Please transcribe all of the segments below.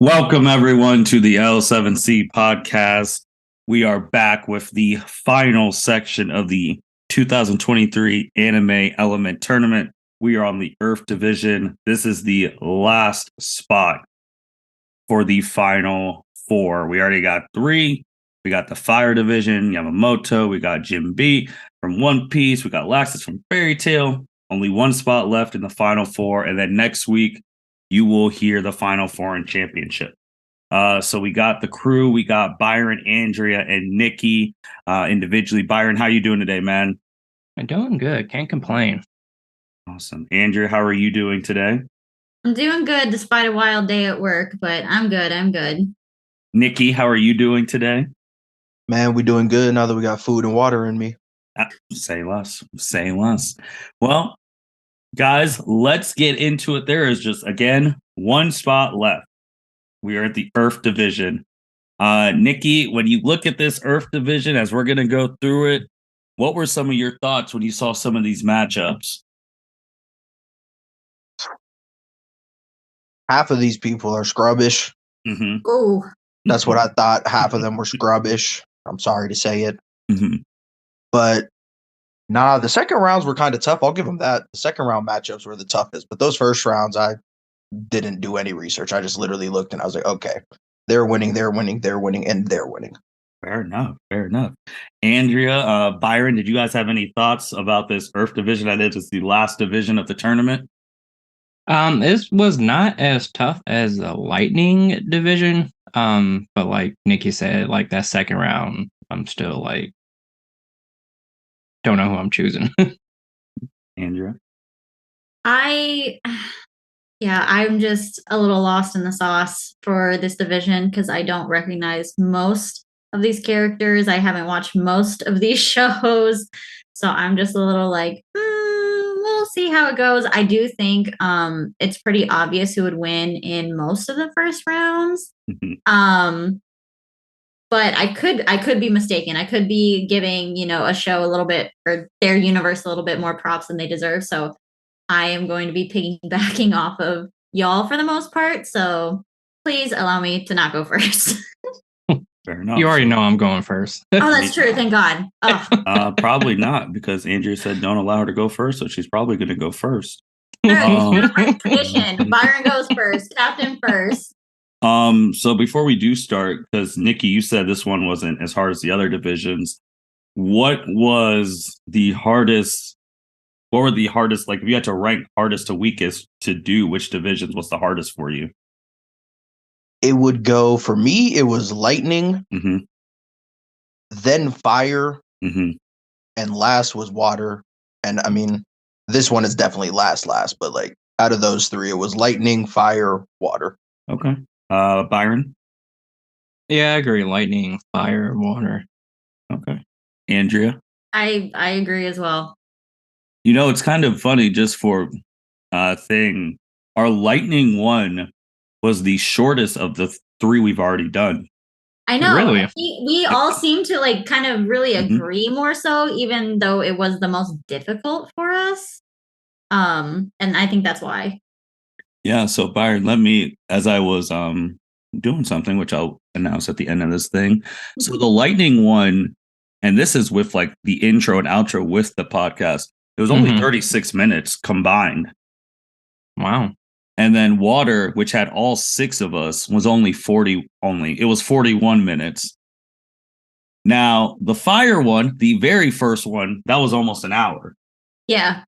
Welcome, everyone, to the L7C podcast. We are back with the final section of the 2023 Anime Element Tournament. We are on the Earth Division. This is the last spot for the final four. We already got three. We got the Fire Division, Yamamoto. We got Jim B from One Piece. We got Laxus from Fairy Tail. Only one spot left in the final four. And then next week, you will hear the final four in championship. So we got the crew. We got Byron, Andrea, and Niki individually. Byron, how you doing today, man? I'm doing good. Can't complain. Awesome. Andrea, how are you doing today? I'm doing good despite a wild day at work, but I'm good. Niki, how are you doing today? Man, we doing good now that we got food and water in me. Say less. Say less. Well, guys, let's get into it. There is just, again, one spot left. We are at the Earth Division. Niki, when you look at this Earth Division, as we're going to go through it, what were some of your thoughts when you saw some of these matchups? Half of these people are scrubbish. Mm-hmm. Oh, That's what I thought. Half of them were scrubbish. I'm sorry to say it. Mm-hmm. But nah, the second rounds were kind of tough. I'll give them that. The second round matchups were the toughest. But those first rounds, I didn't do any research. I just literally looked and I was like, okay, they're winning, and they're winning. Fair enough. Andrea, Byron, did you guys have any thoughts about this Earth Division? That is the last division of the tournament. This was not as tough as the Lightning division. But like Niki said, like that second round, I'm still like don't know who I'm choosing. Andrea? I'm just a little lost in the sauce for this division because I don't recognize most of these characters. I haven't watched most of these shows, so I'm just a little like, we'll see how it goes. I do think it's pretty obvious who would win in most of the first rounds. Mm-hmm. But I could be mistaken. I could be giving, a show a little bit or their universe a little bit more props than they deserve. So I am going to be piggybacking off of y'all for the most part. So please allow me to not go first. Fair enough. You already know I'm going first. Oh, that's true. Thank God. Oh. Probably not, because Andrea said don't allow her to go first, so she's probably going to go first. All right, tradition. Byron goes first. Captain first. So before we do start, because Niki, you said this one wasn't as hard as the other divisions. What was the hardest? What were the hardest? Like, if you had to rank hardest to weakest to do, which divisions was the hardest for you? It would go for me. It was lightning, Mm-hmm. then fire, Mm-hmm. and last was water. And I mean, this one is definitely last, but like out of those three, it was lightning, fire, water. Okay. Byron? Yeah, I agree. Lightning, fire, water. Okay. Andrea? I agree as well. It's kind of funny, just for thing. Our lightning one was the shortest of the three we've already done. I know. Really? We all seem to like kind of really Mm-hmm. agree more so, even though it was the most difficult for us. And I think that's why. Yeah, so Byron, as I was doing something, which I'll announce at the end of this thing. So the lightning one, and this is with like the intro and outro with the podcast, it was only 36 minutes combined. Wow. And then water, which had all six of us, was only 40 only. It was 41 minutes. Now, the fire one, the very first one, that was almost an hour. Yeah.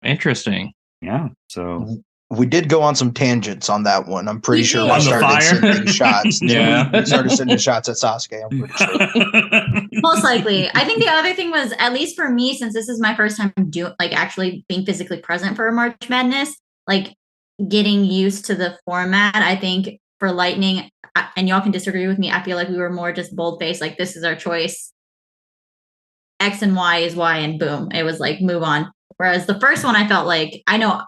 Interesting. Yeah. So we did go on some tangents on that one. I'm pretty sure we started sending shots. Yeah. We started sending shots at Sasuke. I'm pretty sure. Most likely. I think the other thing was, at least for me, since this is my first time actually being physically present for a March Madness, like getting used to the format. I think for Lightning, and y'all can disagree with me, I feel like we were more just bold-faced, like this is our choice. X and Y is Y, and boom. It was like, move on. Whereas the first one, I felt like, I know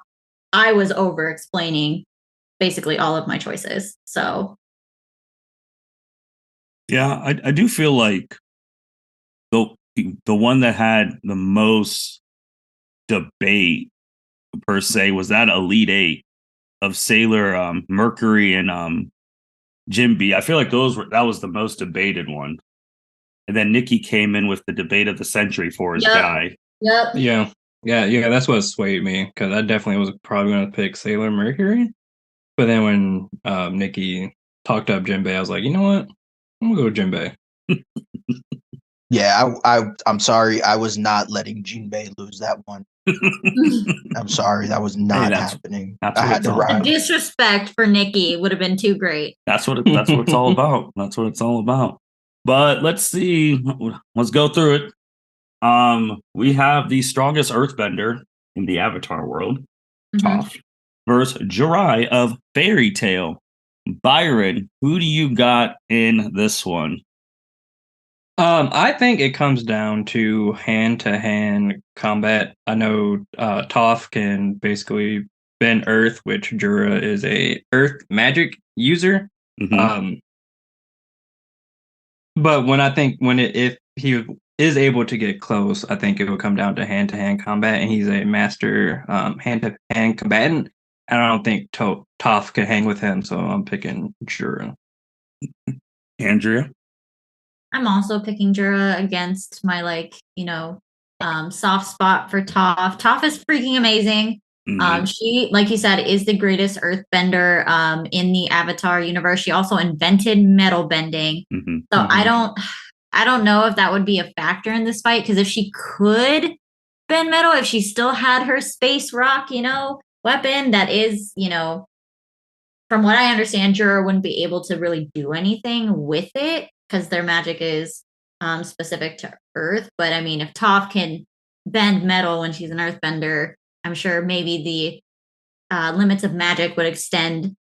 I was over-explaining basically all of my choices. So. Yeah, I do feel like the one that had the most debate per se was that Elite Eight. Sailor Mercury and Jim B. I feel like that was the most debated one. And then Niki came in with the debate of the century for his guy. Yep. Yeah. That's what swayed me because I definitely was probably going to pick Sailor Mercury. But then when Niki talked up Jinbei, I was like, you know what? I'm going to go with Jinbei. Yeah, I'm sorry. I was not letting Jinbei lose that one. I'm sorry. That was not happening. I had to ride. Disrespect for Niki would have been too great. That's what it's all about. That's what it's all about. But let's see. Let's go through it. We have the strongest earthbender in the Avatar world, Toph, versus Jirai of Fairy Tail. Byron, who do you got in this one? I think it comes down to hand-to-hand combat. I know Toph can basically bend earth, which Jura is a earth magic user. Mm-hmm. But if he is able to get close, I think it will come down to hand combat, and he's a master hand-to-hand combatant. And I don't think Toph can hang with him, so I'm picking Jura. Andrea? I'm also picking Jura against my soft spot for Toph. Toph is freaking amazing. Mm-hmm. She, like you said, is the greatest earthbender in the Avatar universe. She also invented metal bending. Mm-hmm. So I don't know if that would be a factor in this fight, because if she could bend metal, if she still had her space rock, weapon, that is, from what I understand, Jura wouldn't be able to really do anything with it because their magic is specific to Earth. But I mean, if Toph can bend metal when she's an earthbender, I'm sure maybe the limits of magic would extend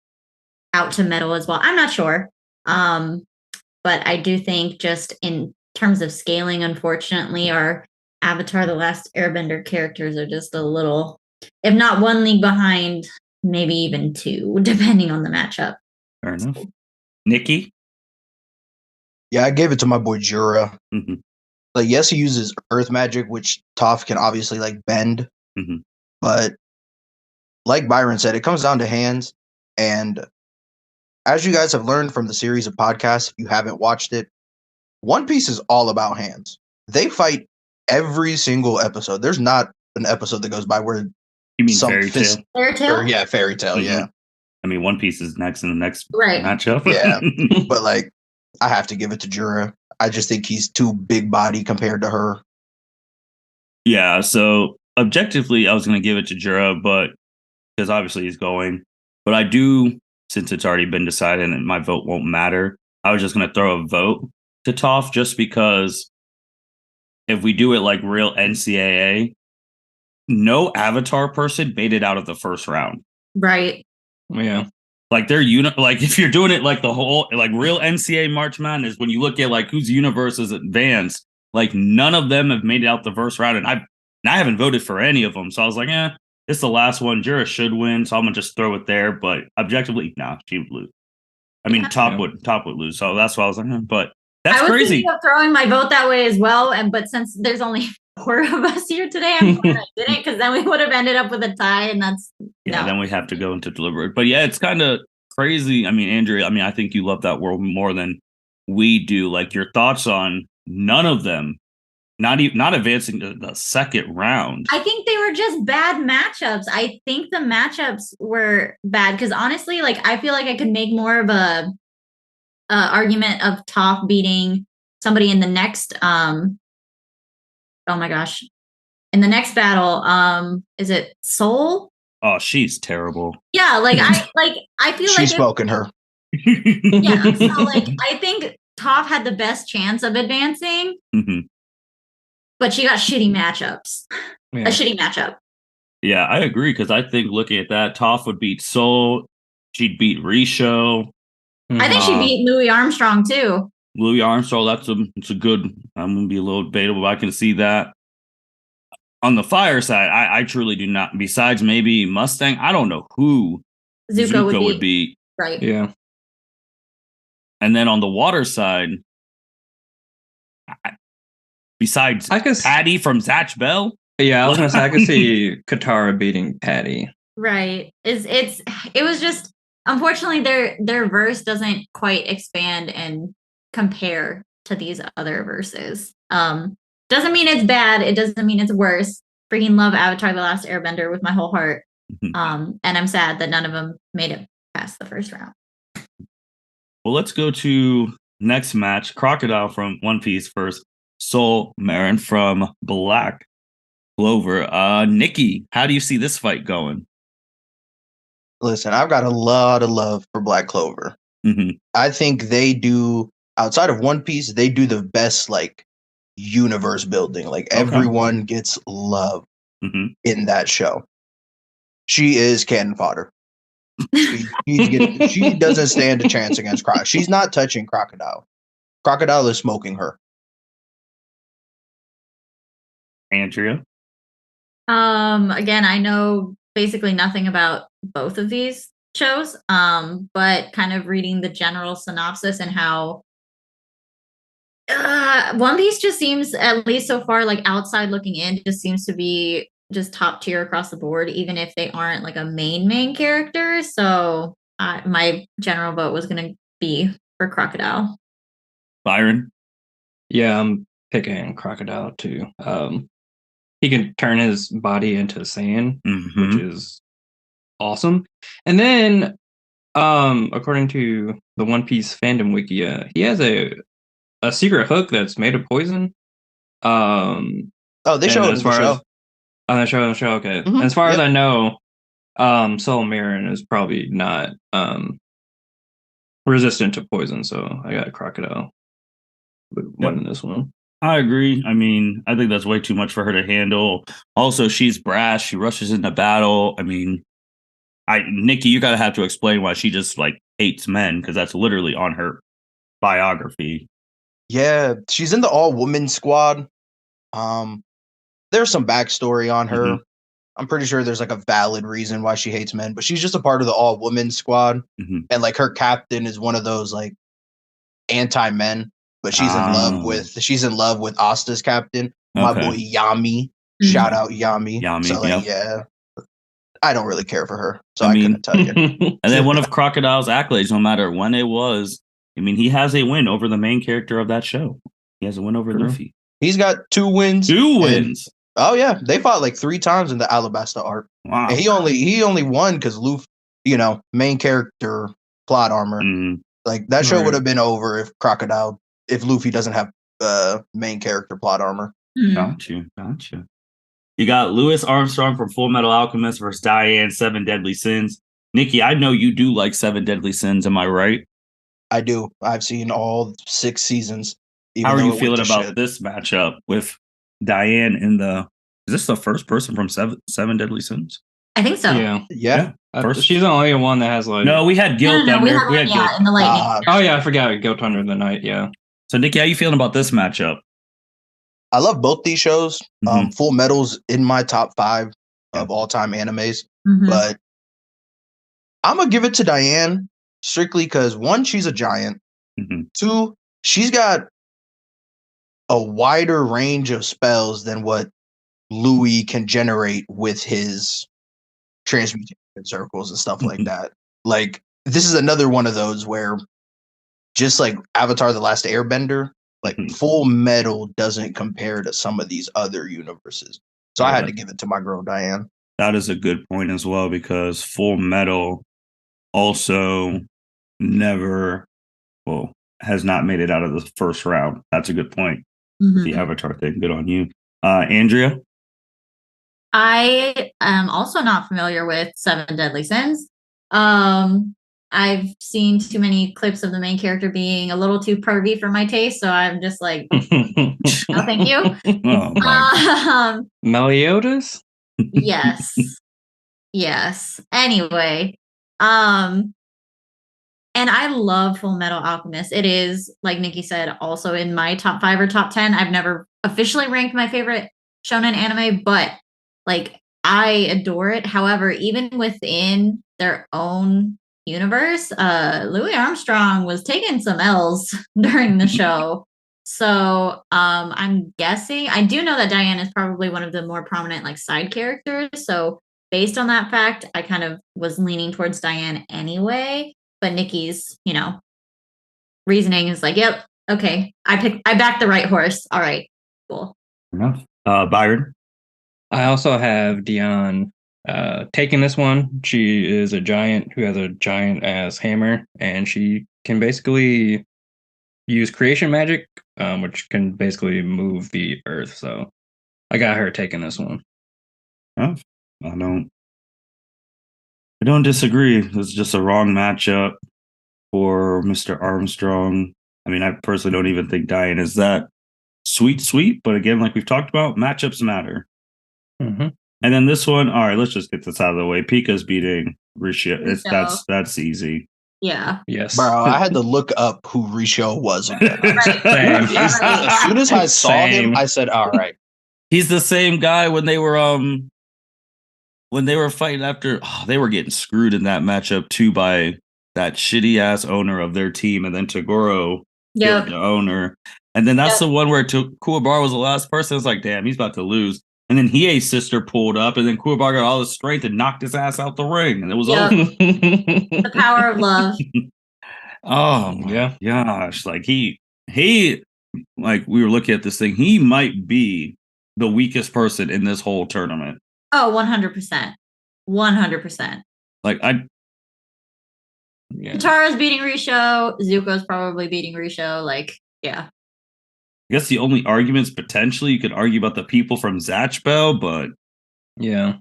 out to metal as well. I'm not sure. But I do think, just in terms of scaling, unfortunately, our Avatar The Last Airbender characters are just a little, if not one league behind, maybe even two, depending on the matchup. Fair enough. Niki? Yeah, I gave it to my boy Jura. Mm-hmm. Like, yes, he uses earth magic, which Toph can obviously bend. Mm-hmm. But like Byron said, it comes down to hands. And as you guys have learned from the series of podcasts, if you haven't watched it, One Piece is all about hands. They fight every single episode. There's not an episode that goes by where you mean Fairy Tail? Fairy Tail? Yeah, Fairy Tail, Mm-hmm. yeah. I mean, One Piece is next in the next right. matchup. Yeah, but I have to give it to Jura. I just think he's too big body compared to her. Yeah, so objectively, I was going to give it to Jura, but because obviously he's going. But I do, since it's already been decided and my vote won't matter, I was just going to throw a vote to Toph, just because if we do it like real NCAA, no Avatar person made it out of the first round. Right. Yeah. Like if you're doing it like the whole real NCAA March Madness, when you look at whose universe is advanced, none of them have made it out the first round, and I haven't voted for any of them. So I was like, it's the last one. Jura should win, so I'm gonna just throw it there. But objectively, she would lose. I mean, Top would lose. So that's why I was like, but that's crazy. I was thinking of throwing my vote that way as well, but since there's only 4 of us here today, I'm glad I didn't, because then we would have ended up with a tie, and that's then we have to go into deliberate. But yeah, it's kind of crazy. I mean, Andrea, I think you love that world more than we do. Your thoughts on none of them not advancing to the second round? I think they were just bad matchups. I think the matchups were bad because honestly, I feel like I could make more of a argument of Toph beating somebody in the next oh my gosh, in the next battle. Is it Soul? Oh, she's terrible. Yeah, I feel she's smoking her. Yeah, so I think Toph had the best chance of advancing, but she got shitty matchups. Yeah. A shitty matchup. Yeah, I agree, because I think looking at that, Toph would beat Soul. She'd beat Risho. I think she beat Louis Armstrong too. Louis Armstrong, it's a good. I'm gonna be a little debatable, but I can see that. On the fire side, I truly do not. Besides maybe Mustang, I don't know who Zuko would beat. Right. Yeah. And then on the water side, besides Patty from Zatch Bell. Yeah, I was gonna say I could see Katara beating Patty. Right. It was just unfortunately their verse doesn't quite expand and compare to these other verses. Doesn't mean it's bad, it doesn't mean it's worse. Freaking love Avatar The Last Airbender with my whole heart. And I'm sad that none of them made it past the first round. Well, let's go to next match. Crocodile from One Piece versus Soul Marin from Black Clover. Niki, how do you see this fight going? Listen, I've got a lot of love for Black Clover. I think they do, outside of One Piece, they do the best like universe building. Like everyone gets love in that show. She is cannon fodder. She doesn't stand a chance against Crocodile. She's not touching Crocodile. Crocodile is smoking her. Andrea? Again, I know basically nothing about both of these shows, but kind of reading the general synopsis and how One Piece just seems, at least so far, like outside looking in, just seems to be just top tier across the board, even if they aren't like a main character. So my general vote was going to be for Crocodile. Byron? Yeah, I'm picking Crocodile too. He can turn his body into sand, which is awesome. And then, according to the One Piece fandom wiki, he has a secret hook that's made of poison. They show it in the show. On the show, okay. And as far as I know, Soul Marin is probably not resistant to poison, so I got Crocodile winning this one. I agree. I mean, I think that's way too much for her to handle. Also, she's brash. She rushes into battle. I mean, Niki, you gotta have to explain why she just like hates men, because that's literally on her biography. Yeah, she's in the all-woman squad. There's some backstory on her. I'm pretty sure there's like a valid reason why she hates men, but she's just a part of the all-woman squad. And like her captain is one of those like anti-men, but she's in love with Asta's captain, my boy Yami. Shout out Yami. So like, yeah, I don't really care for her, so I couldn't touch it. And then one of Crocodile's accolades, no matter when it was, I mean, he has a win over the main character of that show. He has a win over Luffy. He's got 2 wins. 2 wins. Oh yeah, they fought like 3 times in the Alabasta arc. Wow. And he only won because Luffy, main character plot armor. Like that show would have been over if Luffy doesn't have main character plot armor. Gotcha. You got Louis Armstrong from Full Metal Alchemist versus Diane, 7 Deadly Sins. Niki, I know you do like 7 Deadly Sins. Am I right? I do. I've seen all 6 seasons. How are you feeling about this matchup with Diane in the? Is this the first person from Seven Deadly Sins? I think so. Yeah. She's the only one that has like. No, we had Guilt Thunder. We had Guilt in the lightning. Oh yeah, I forgot Guilt Thunder in the night. Yeah. So Niki, how you feeling about this matchup? I love both these shows. Full Metal's in my top 5 of all time animes, but I'm gonna give it to Diane strictly because 1, she's a giant. 2, she's got a wider range of spells than what Louis can generate with his transmutation circles and stuff like that. Like this is another one of those where just like Avatar The Last Airbender, like Full Metal doesn't compare to some of these other universes. So I had to give it to my girl Diane. That is a good point as well, because Full Metal also has not made it out of the first round. That's a good point. The Avatar thing. Good on you. Andrea? I am also not familiar with 7 Deadly Sins. I've seen too many clips of the main character being a little too pervy for my taste, so I'm just like, no, thank you. Meliodas? Yes. Anyway, and I love Full Metal Alchemist. It is, like Niki said, also in my top 5 or top 10. I've never officially ranked my favorite shonen anime, but like I adore it. However, even within their own universe, Louis Armstrong was taking some L's during the show. So I'm guessing, I do know that Diane is probably one of the more prominent like side characters. So based on that fact, I kind of was leaning towards Diane anyway. But Niki's, reasoning is like, yep, okay, I backed the right horse. All right, cool. Enough. Byron. I also have Dion taking this one. She is a giant who has a giant ass hammer, and she can basically use creation magic, which can basically move the earth. So I got her taking this one. Oh, I don't disagree. It's just a wrong matchup for Mr. Armstrong. I mean, I personally don't even think Diane is that sweet. But again, like we've talked about, matchups matter. Mm-hmm. And then this one, all right, let's just get this out of the way. Pika's beating Risho. That's easy. Yeah. Yes. Bro, I had to look up who Risho was again. Same. As soon as I saw him, I said, all right. He's the same guy when they were fighting after they were getting screwed in that matchup too by that shitty ass owner of their team, and then Tagoro killed the owner. And then that's the one where Kuwabara was the last person. It's like, damn, he's about to lose. And then Hiei's sister pulled up, and then Kuwabara got all the strength and knocked his ass out the ring. And it was over. The power of love. Oh my gosh. Like he like we were looking at this thing, he might be the weakest person in this whole tournament. Oh, 100%. 100%. Like Katara's beating Risho. Zuko's probably beating Risho. Like, yeah. I guess the only arguments potentially you could argue about the people from Zatchbell, but yeah,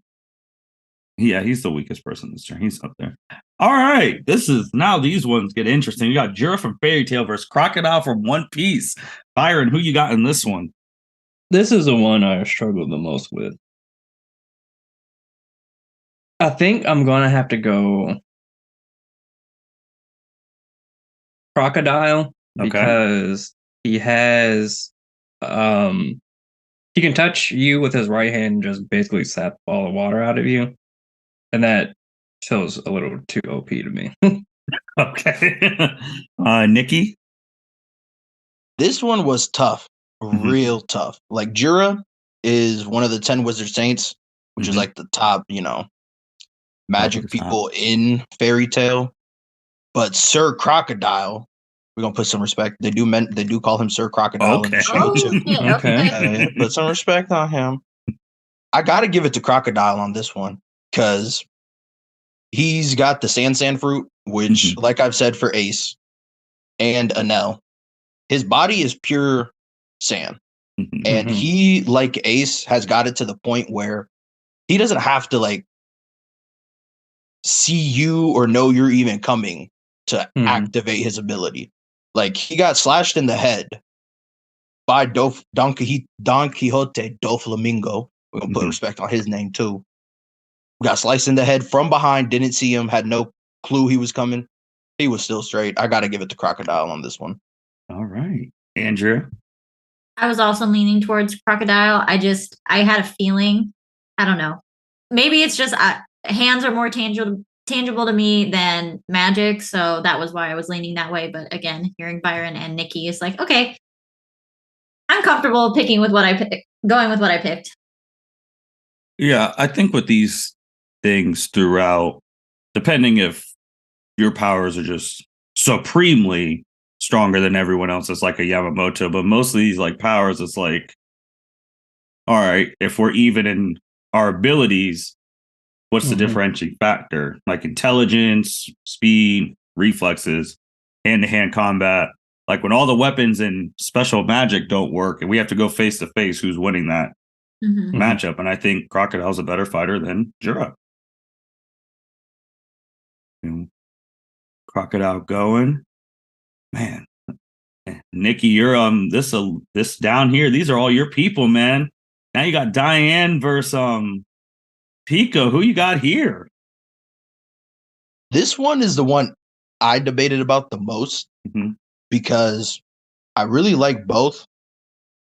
he's the weakest person this turn. He's up there. All right, these ones get interesting. You got Jura from Fairy Tail versus Crocodile from One Piece. Byron, who you got in this one? This is the one I struggled the most with. I think I'm gonna have to go Crocodile because he has he can touch you with his right hand and just basically sap all the water out of you. And that feels a little too OP to me. Okay. Niki? This one was tough. Real tough. Like Jura is one of the 10 Wizard Saints, which is like the top, magic people in Fairy Tail. But Sir Crocodile, we're gonna put some respect. They do call him Sir Crocodile in the show too. Okay. Put some respect on him. I gotta give it to Crocodile on this one because he's got the sand fruit, which, like I've said for Ace and Anel, his body is pure sand. And he, like Ace, has got it to the point where he doesn't have to like see you or know you're even coming to activate his ability. Like he got slashed in the head by Don Quixote Doflamingo. We're gonna put respect on his name too. Got sliced in the head from behind, didn't see him, had no clue he was coming. He was still straight. I gotta give it to Crocodile on this one. All right. Andrea? I was also leaning towards Crocodile. I had a feeling, I don't know. Maybe it's just hands are more tangible to me than magic, so that was why I was leaning that way. But again, hearing Byron and Niki is like, okay, I'm comfortable going with what I picked. Yeah, I think with these things throughout, depending if your powers are just supremely stronger than everyone else, it's like a Yamamoto. But most of these like powers, it's like, all right, if we're even in our abilities, what's the differentiating factor? Like intelligence, speed, reflexes, hand-to-hand combat. Like when all the weapons and special magic don't work and we have to go face to face, who's winning that matchup? And I think Crocodile's a better fighter than Jura. Crocodile going. Man. Niki, you're this down here. These are all your people, man. Now you got Diane versus Pika. Who you got here? This one is the one I debated about the most because I really like both.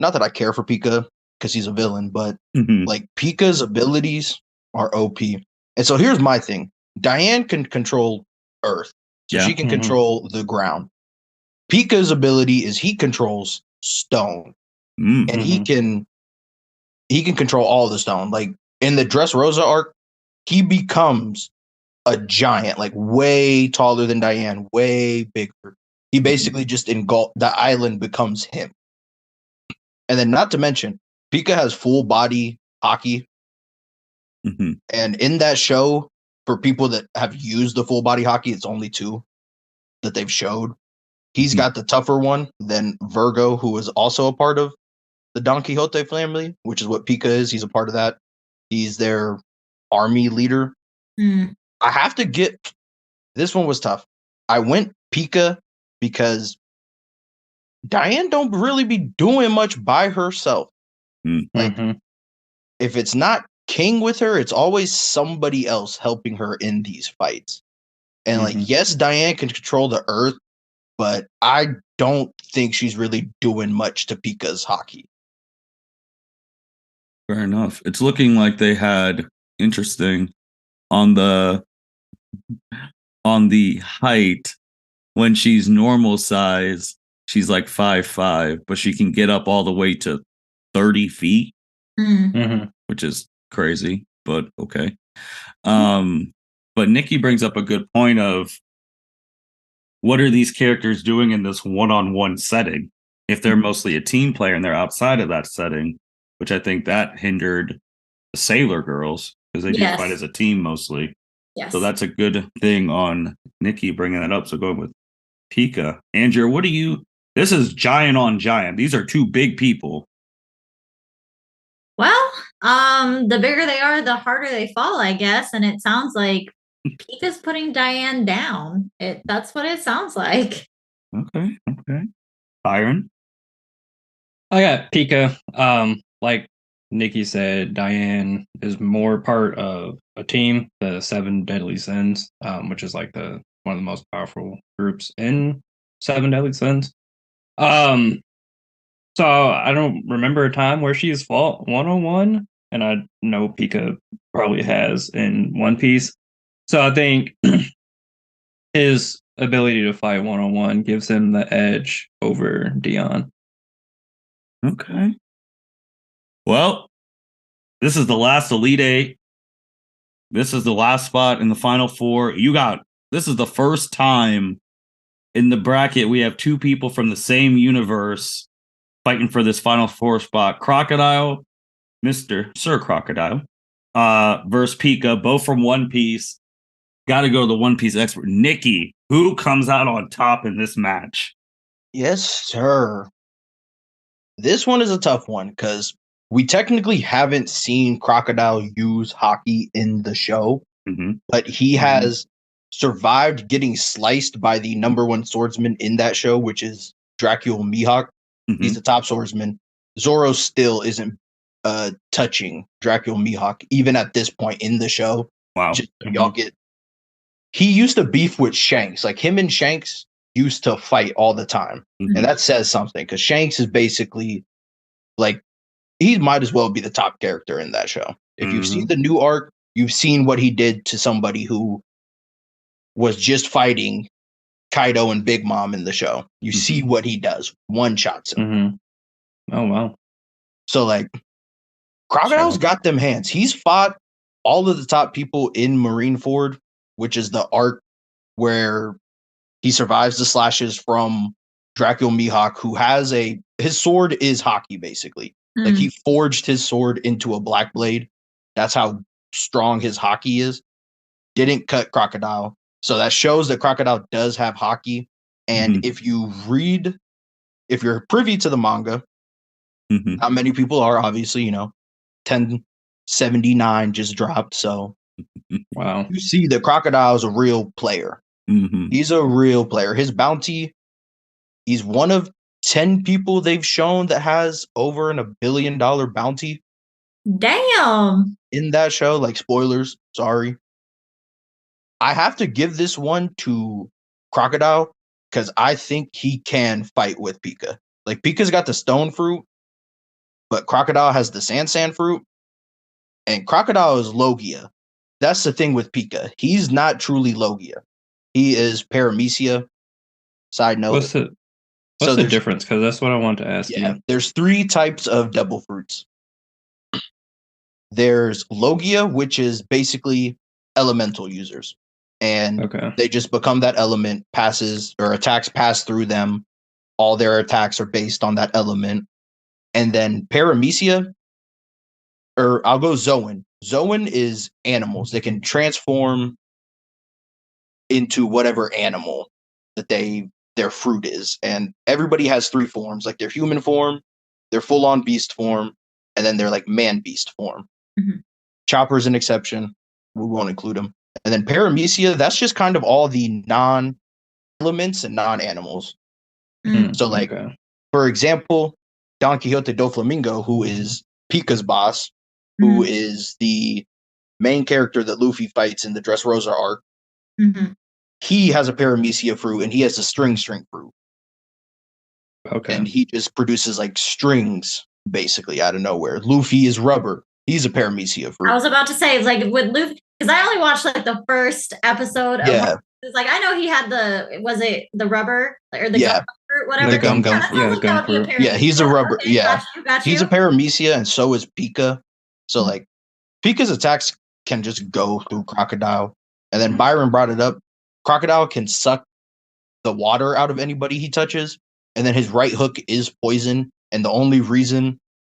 Not that I care for Pika because he's a villain, but like Pika's abilities are OP. And so here's my thing. Diane can control Earth. So she can control the ground. Pika's ability is he controls stone. And he can control all the stone. Like in the Dressrosa arc, he becomes a giant, like way taller than Diane, way bigger. He basically just engulfed the island, becomes him. And then, not to mention, Pika has full body hockey. Mm-hmm. And in that show, for people that have used the full body hockey, it's only 2 that they've showed. He's got the tougher one than Virgo, who is also a part of the Don Quixote family, which is what Pika is. He's a part of that. He's their army leader. I have to get this one was tough. I went Pika because Diane don't really be doing much by herself. Like, if it's not King with her, it's always somebody else helping her in these fights. And like, yes, Diane can control the earth, but I don't think she's really doing much to Pika's hockey. Fair enough. It's looking like they had interesting on the height. When she's normal size, she's like 5'5", but she can get up all the way to 30 feet, which is crazy, but okay. But Niki brings up a good point of what are these characters doing in this one-on-one setting? If they're mostly a team player and they're outside of that setting, which I think that hindered the Sailor Girls because they do fight as a team mostly. Yes. So that's a good thing on Niki bringing that up. So going with Pika. Andrea, what do you... This is giant on giant. These are 2 big people. Well, the bigger they are, the harder they fall, I guess. And it sounds like Pika's putting Diane down. That's what it sounds like. Okay. Byron? I got Pika. Like Niki said, Diane is more part of a team, the 7 Deadly Sins, which is like one of the most powerful groups in 7 Deadly Sins. So I don't remember a time where she's fought one-on-one, and I know Pika probably has in One Piece. So I think his ability to fight one-on-one gives him the edge over Dion. Okay. Well, this is the last Elite 8. This is the last spot in the Final 4. This is the first time in the bracket we have 2 people from the same universe fighting for this Final 4 spot. Crocodile, Sir Crocodile, versus Pika, both from One Piece. Got to go to the One Piece expert, Niki. Who comes out on top in this match? Yes, sir. This one is a tough one because we technically haven't seen Crocodile use hockey in the show, but he has survived getting sliced by the number 1 swordsman in that show, which is Dracula Mihawk. He's the top swordsman. Zoro still isn't touching Dracula Mihawk, even at this point in the show. Wow. He used to beef with Shanks. Like, him and Shanks used to fight all the time. And that says something, because Shanks is basically like, he might as well be the top character in that show. If you've seen the new arc, you've seen what he did to somebody who was just fighting Kaido and Big Mom in the show. You see what he does. One-shots him. Oh, wow. So, like, Crocodile's got them hands. He's fought all of the top people in Marineford, which is the arc where he survives the slashes from Dracula Mihawk, who has his sword is hockey, basically. Like, he forged his sword into a black blade. That's how strong his hockey is. Didn't cut Crocodile. So that shows that Crocodile does have hockey. And if you're privy to the manga, not many people are, obviously, 1079 just dropped. So wow. You see that Crocodile is a real player. He's a real player. His bounty, he's one of 10 people they've shown that has over $1 billion bounty. Damn. In that show, like, spoilers, sorry. I have to give this one to Crocodile because I think he can fight with Pika. Like, Pika's got the stone fruit, but Crocodile has the sand fruit, and Crocodile is Logia. That's the thing with Pika. He's not truly Logia. He is Paramecia. Side note. What's the difference? Because that's what I want to ask you. There's 3 types of devil fruits. There's Logia, which is basically elemental users. And they just become that element, attacks pass through them. All their attacks are based on that element. And then Paramecia, or I'll go Zoan. Zoan is animals. They can transform into whatever animal that their fruit is. And everybody has 3 forms, like their human form, their full-on beast form, and then their like man-beast form. Mhm. Chopper's an exception. We won't include him. And then Paramecia, that's just kind of all the non-elements and non-animals. So like, for example, Don Quixote do Flamingo, who is Pika's boss, who is the main character that Luffy fights in the Dressrosa arc. He has a Paramecia fruit, and he has a string fruit. And he just produces like strings basically out of nowhere. Luffy is rubber. He's a Paramecia fruit. I was about to say, like with Luffy, because I only watched like the first episode of it's like I know he had the rubber or the gum fruit, whatever. The gum fruit. The gum fruit. Yeah, he's a rubber. Okay, yeah. Got you. He's a Paramecia, and so is Pika. So like Pika's attacks can just go through Crocodile. And then Byron brought it up. Crocodile can suck the water out of anybody he touches. And then his right hook is poison. And the only reason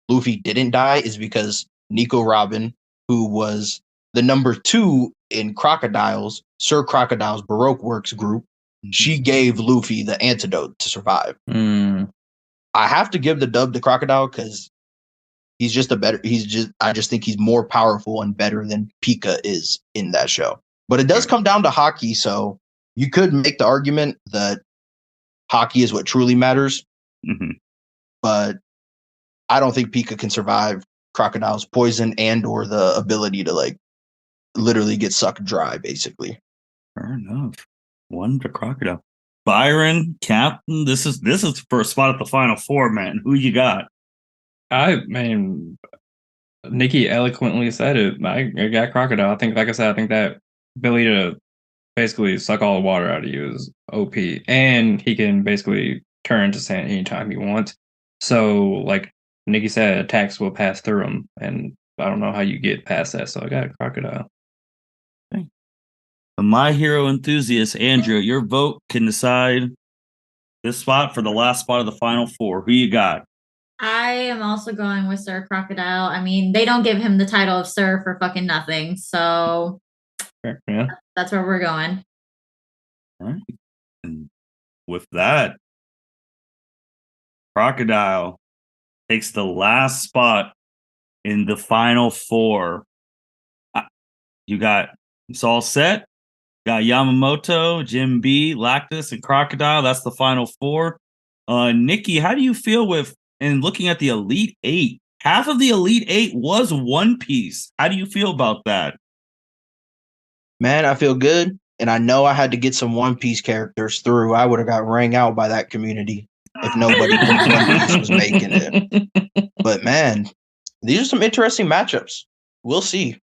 Luffy didn't die is because Nico Robin, who was the number 2 in Sir Crocodile's Baroque Works group, she gave Luffy the antidote to survive. I have to give the dub to Crocodile because I just think he's more powerful and better than Pika is in that show. But it does come down to hockey, so you could make the argument that hockey is what truly matters. But I don't think Pika can survive Crocodile's poison and or the ability to like literally get sucked dry, basically. Fair enough. 1 to Crocodile. Byron, Captain, this is for a spot at the Final Four, man. Who you got? I mean, Niki eloquently said it. I got Crocodile. I think, like I said, I think that ability to basically suck all the water out of you is OP, and he can basically turn to sand anytime he wants. So, like Niki said, attacks will pass through him, and I don't know how you get past that. So I got Crocodile. Okay. The My Hero enthusiast, Andrea, your vote can decide this spot for the last spot of the Final Four. Who you got? I am also going with Sir Crocodile. I mean, they don't give him the title of Sir for fucking nothing. So that's where we're going. All right. And with that, Crocodile takes the last spot in the Final Four. It's all set. Got Yamamoto, Jim B, Lactus, and Crocodile. That's the Final Four. Niki, how do you feel with and looking at the Elite 8? Half of the Elite 8 was One Piece. How do you feel about that? Man, I feel good. And I know I had to get some One Piece characters through. I would have got rang out by that community if nobody from One Piece was making it. But man, these are some interesting matchups. We'll see.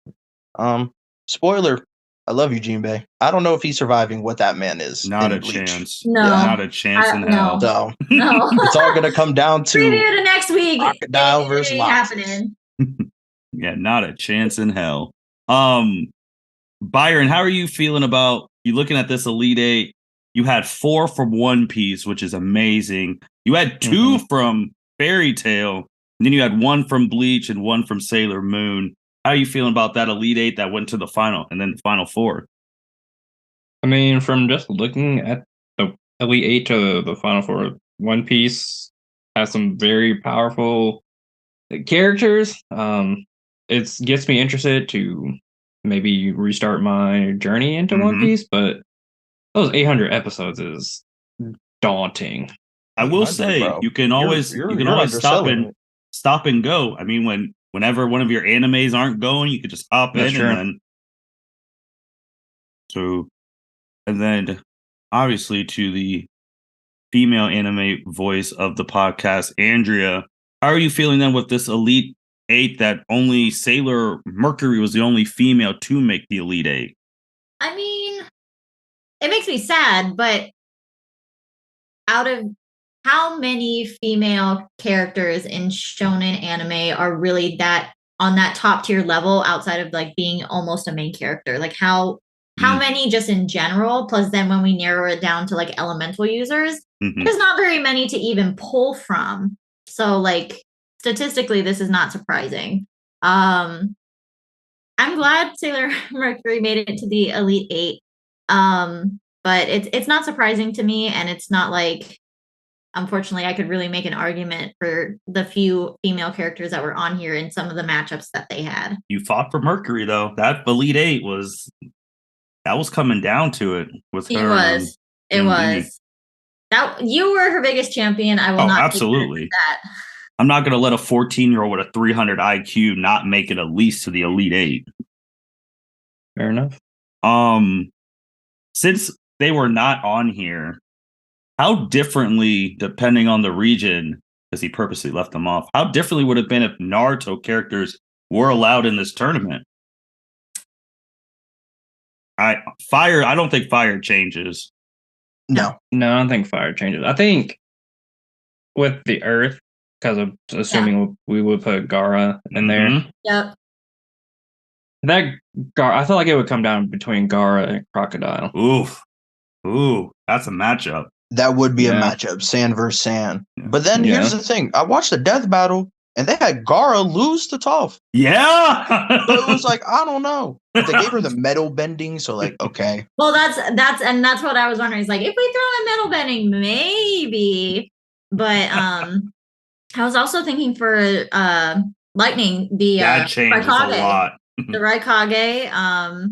Spoiler, I love you, Jinbei. I don't know if he's surviving what that man is. Not a chance. No. Not a chance in hell. No. It's all going to come down to preview to next week. Crocodile versus happening. Yeah, not a chance in hell. Byron, how are you feeling about you looking at this Elite 8? You had 4 from One Piece, which is amazing. You had 2 from Fairy Tail, and then you had 1 from Bleach and 1 from Sailor Moon. How are you feeling about that Elite 8 that went to the final and then the Final Four? I mean, from just looking at the Elite 8 to the Final Four, One Piece has some very powerful characters. It gets me interested to maybe restart my journey into One Piece, but those 800 episodes is daunting. I will say, bro, you can always stop and go. I mean, whenever one of your animes aren't going, you could just hop in and then obviously to the female anime voice of the podcast, Andrea, how are you feeling then with this Elite 8 that only Sailor Mercury was the only female to make the Elite 8? I mean, it makes me sad, but out of how many female characters in shonen anime are really that on that top tier level outside of like being almost a main character. Like how many just in general, plus then when we narrow it down to like elemental users, there's not very many to even pull from. So like statistically, this is not surprising. I'm glad Sailor Mercury made it to the Elite Eight. But it's not surprising to me, and it's not like, unfortunately, I could really make an argument for the few female characters that were on here and some of the matchups that they had. You fought for Mercury though. That Elite Eight was coming down to it with her. It was. That you were her biggest champion. I will not absolutely that. I'm not gonna let a 14-year-old with a 300 IQ not make it at least to the Elite Eight. Fair enough. Since they were not on here, how differently, depending on the region, because he purposely left them off, how differently would it have been if Naruto characters were allowed in this tournament? I don't think fire changes. No, I don't think fire changes. I think with the earth, because of assuming we would put Gaara in there. Yep. That Gaara, I feel like it would come down between Gaara and Crocodile. Ooh, that's a matchup. That would be a matchup, Sand versus Sand. But then here's the thing: I watched the death battle, and they had Gaara lose to Toph. Yeah, so it was like, I don't know. They gave her the metal bending, so like, okay. Well, that's what I was wondering. Is like, if we throw in metal bending, maybe. But I was also thinking for lightning, the that changes Raikage, a lot. The Raikage. I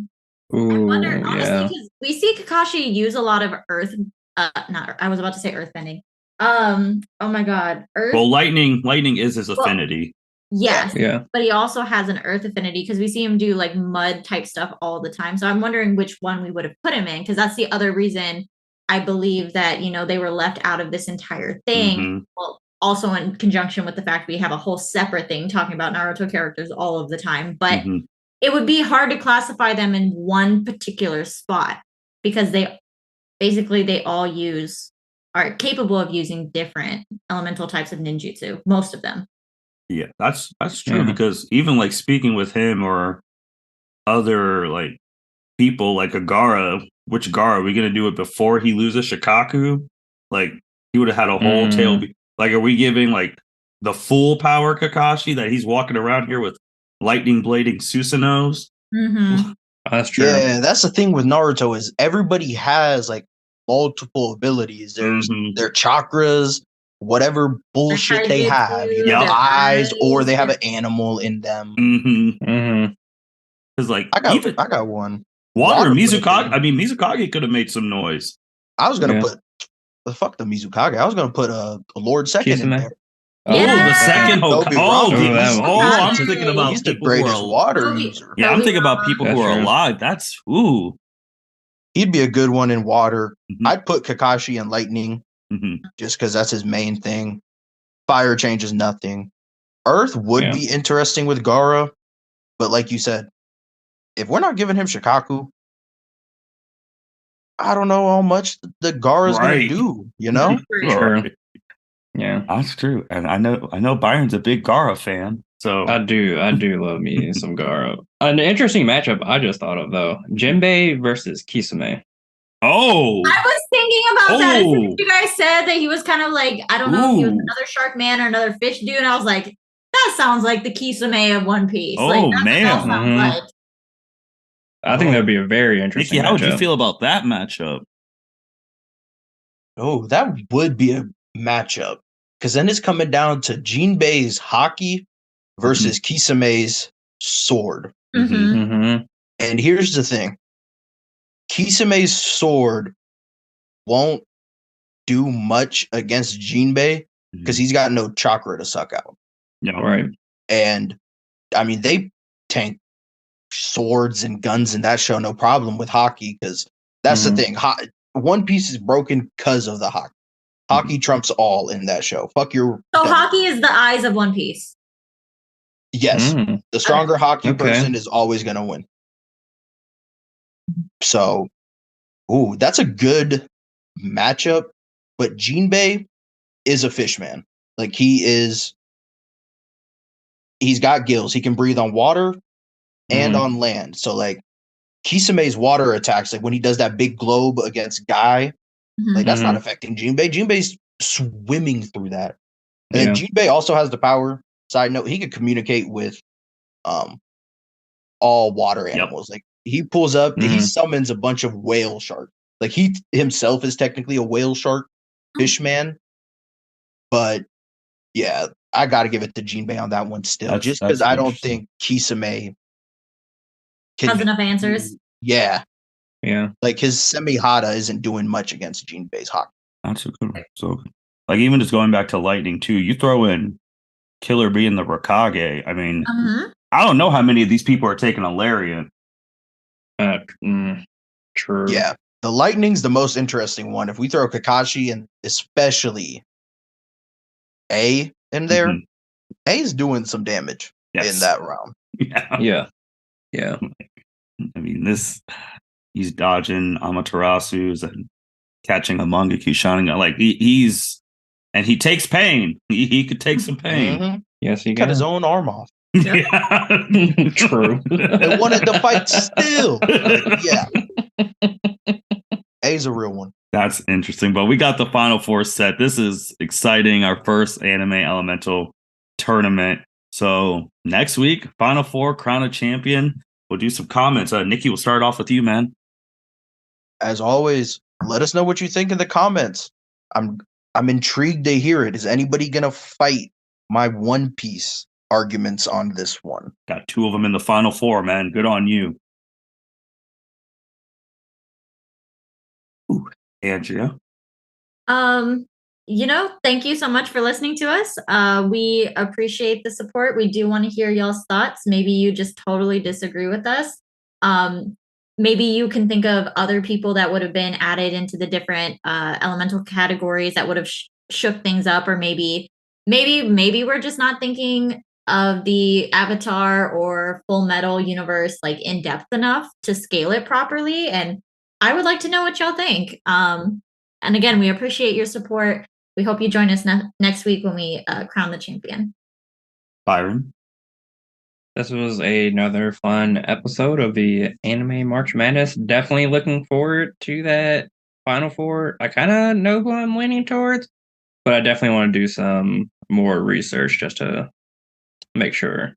wonder, honestly, because we see Kakashi use a lot of earth. I was about to say earth bending. Oh my god, earth. Well, lightning is his affinity. Yes. Yeah. But he also has an earth affinity because we see him do like mud type stuff all the time. So I'm wondering which one we would have put him in, because that's the other reason I believe that, they were left out of this entire thing. Well, also in conjunction with the fact we have a whole separate thing talking about Naruto characters all of the time. But it would be hard to classify them in one particular spot because they all are capable of using different elemental types of ninjutsu, most of them. Yeah, that's true, because even like speaking with him or other like people like a Gaara, which Gaara, are we gonna do it before he loses Shikaku? Like he would have had a whole tail. Like, are we giving like the full power Kakashi that he's walking around here with lightning blading Susanos? That's true. Yeah, that's the thing with Naruto is everybody has like multiple abilities. There's their chakras, whatever bullshit they have, eyes, or they have an animal in them. Because like I got one. Water Mizukage. I mean, Mizukage could have made some noise. I was gonna put fuck the Mizukage. I was gonna put a Lord Second in there. Oh, the second Hokage. I'm thinking about he's the greatest water user. Yeah, I'm thinking about people who are alive. That's He'd be a good one in water. I'd put Kakashi in lightning, just because that's his main thing. Fire changes nothing. Earth would be interesting with Gaara, but like you said, if we're not giving him Shikaku, I don't know how much the Gaara's gonna do. Sure. Yeah, that's true. And I know Byron's a big Gaara fan. So I do love me some Gaara. An interesting matchup I just thought of though: Jinbei versus Kisame. Oh, I was thinking about that. As soon as you guys said that he was kind of like, I don't know if he was another shark man or another fish dude, and I was like, that sounds like the Kisame of One Piece. Man. I think that'd be a very interesting Niki, how would matchup. you feel about that matchup? Oh, that would be a matchup. Because then it's coming down to Jinbei's haki versus Kisame's sword. And here's the thing. Kisame's sword won't do much against Jinbei because he's got no chakra to suck out. Yeah, right. And I mean, they tank swords and guns in that show no problem with haki, because that's the thing. One Piece is broken because of the haki. Haki trumps all in that show. Fuck your. So haki is the eyes of One Piece. Yes, the stronger haki person is always gonna win. So, that's a good matchup. But Jinbei is a fish man. Like he is. he's got gills. He can breathe on water and on land. So like Kisame's water attacks, like when he does that big globe against Guy, like that's not affecting Jinbei. Jinbei's swimming through that. And then Jinbei also has the power. Side note, he can communicate with all water animals. Like he pulls up and he summons a bunch of whale sharks. Like he himself is technically a whale shark fish man. But yeah, I got to give it to Jinbei on that one still. Just because I don't think Kisame has enough answers. Yeah. Yeah. Like his Semi-Hata isn't doing much against Jinbei's Hawk. That's a good one. So good. Like even just going back to lightning too, you throw in Killer Bee and the Raikage. I mean, I don't know how many of these people are taking a Lariat. True. Yeah. The lightning's the most interesting one. If we throw Kakashi and especially A in there, A's doing some damage in that round. Yeah. I mean, he's dodging Amaterasu's and catching a Mangekyou Sharingan. Like he takes pain. He could take some pain. Yes, he cut his own arm off. Yeah. True. They wanted to fight still. Like, yeah. A's a real one. That's interesting. But we got the Final Four set. This is exciting. Our first anime elemental tournament. So next week, Final Four, Crown of Champion. We'll do some comments. Niki, we'll start off with you, man. As always, let us know what you think in the comments. I'm intrigued to hear it. Is anybody gonna fight my One Piece arguments on this one? Got two of them in the Final Four, man. Good on you. Ooh, Andrea. Thank you so much for listening to us. We appreciate the support. We do want to hear y'all's thoughts. Maybe you just totally disagree with us. Maybe you can think of other people that would have been added into the different elemental categories that would have shook things up, or maybe we're just not thinking of the Avatar or Full Metal universe like in depth enough to scale it properly. And I would like to know what y'all think. And again, we appreciate your support. We hope you join us next week when we crown the champion. Byron. This was another fun episode of the Anime March Madness. Definitely looking forward to that Final Four. I kind of know who I'm leaning towards, but I definitely want to do some more research just to make sure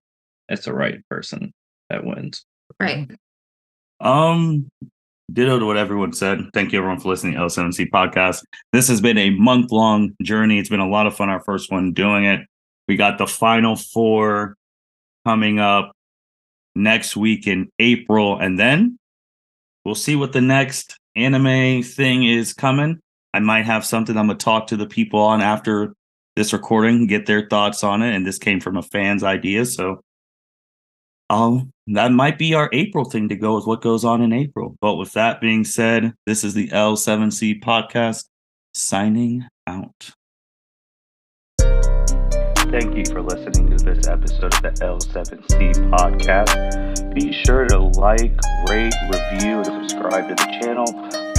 it's the right person that wins. Right. Ditto to what everyone said. Thank you everyone for listening to L7C podcast. This has been a month-long journey. It's been a lot of fun, our first one doing it. We got the Final Four coming up next week in April, and then we'll see what the next anime thing is coming. I might have something I'm going to talk to the people on after this recording, get their thoughts on it, and this came from a fan's idea, so that might be our April thing to go with what goes on in April. But with that being said, this is the L7C podcast signing out. Thank you for listening to this episode of the L7C podcast. Be sure to like, rate, review, and subscribe to the channel.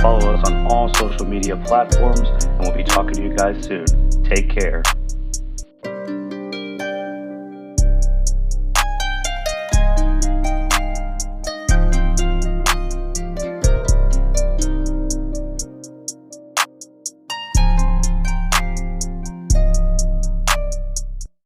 Follow us on all social media platforms, and we'll be talking to you guys soon. Take care.